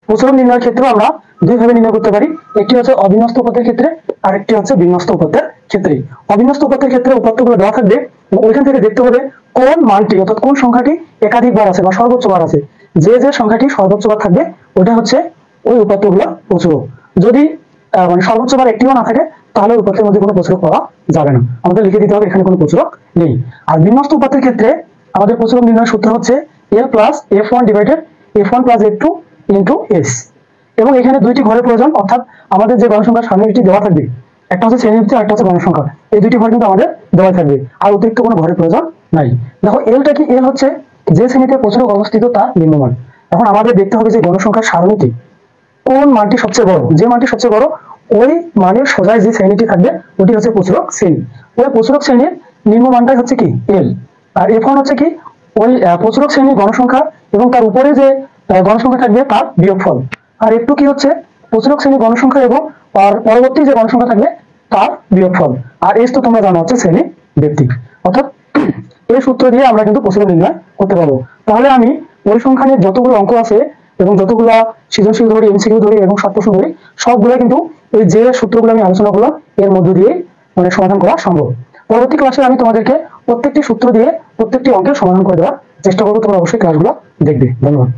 প্রচলন নির্ণয়ের ক্ষেত্রে আমরা দুইভাবে নির্ণয় করতে পারি, একটি হচ্ছে অবিন্যস্ত উপাত্তের ক্ষেত্রে, আরেকটি হচ্ছে বিন্যস্ত উপাত্তের ক্ষেত্রে। অবিন্যস্ত উপাত্তের ক্ষেত্রে উপাত্তগুলো দেওয়া থাকবে, ওইখান থেকে দেখতে হবে কোন মানটি অর্থাৎ কোন সংখ্যাটি একাধিকবার আছে বা সর্বোচ্চ বার আছে। যে যে সংখ্যাটি সর্বোচ্চ বার থাকবে ওটা হচ্ছে ওই উপাত্তগুলোর প্রচুরক। যদি মানে সর্বোচ্চ বার একটিও না থাকে তাহলে উপাত্তের মধ্যে কোনো প্রচুরক পাওয়া যাবে না, আমাদের লিখে দিতে হবে এখানে কোনো প্রচুরক নেই। আর বিন্যস্ত উপাত্তের ক্ষেত্রে আমাদের প্রচুরক নির্ণয়ের সূত্র হচ্ছে l plus f1 divided f1 plus f2 into s। এবং এখানে দুইটি ঘরের প্রয়োজন, অর্থাৎ আমাদের যে গণসংখ্যার সারণীটি দেওয়া থাকবে, একটা হচ্ছে শ্রেণীভিত্তিক আর একটা হচ্ছে গণসংখ্যা, এই দুইটি ঘর কিন্তু আমাদের দেওয়া থাকবে, আর অতিরিক্ত কোনো ঘরের প্রয়োজন নাই। দেখো এলটা কি, এল হচ্ছে যে শ্রেণীতে প্রচুরক অবস্থিত তার নিম্নমান। এখন আমাদের দেখতে হবে যে গণসংখ্যার সারণীতে কোন মানটি সবচেয়ে বড়, যে মানটি সবচেয়ে বড় ওই মানের সোজায় যে শ্রেণীটি থাকবে ওটি হচ্ছে প্রচুরক শ্রেণী। ওই প্রচুরক শ্রেণীর নিম্নমানটাই হচ্ছে কি এল। আর এফ হচ্ছে কি ওই প্রচুরক শ্রেণীর গণসংখ্যা এবং তার উপরে যে গণসংখ্যা থাকবে তার বিয়োগফল। আর একটু কি হচ্ছে প্রচুরক শ্রেণীর গণসংখ্যা এবং পরবর্তী যে গণসংখ্যা থাকবে তার বিয়োগফল। আর এস তো তোমরা জানো হচ্ছে শ্রেণী ভিত্তিক। অর্থাৎ এই সূত্র দিয়ে আমরা কিন্তু প্রচুরক নির্ণয় করতে পারবো। তাহলে আমি পরিসংখ্যানের যতগুলো অঙ্ক আছে এবং যতগুলা সৃজনশীল ধরি, এমসিকিউ ধরি এবং শর্ট প্রশ্ন ধরি, সবগুলো কিন্তু এই যে সূত্রগুলো আমি আলোচনা করলাম এর মধ্য দিয়ে মানে সমাধান করা সম্ভব। পরবর্তী ক্লাসে আমি তোমাদেরকে প্রত্যেকটি সূত্র দিয়ে প্রত্যেকটি অঙ্কের সমাধান করে দেওয়ার চেষ্টা করবো, তোমরা অবশ্যই ক্লাসগুলো দেখবে। ধন্যবাদ।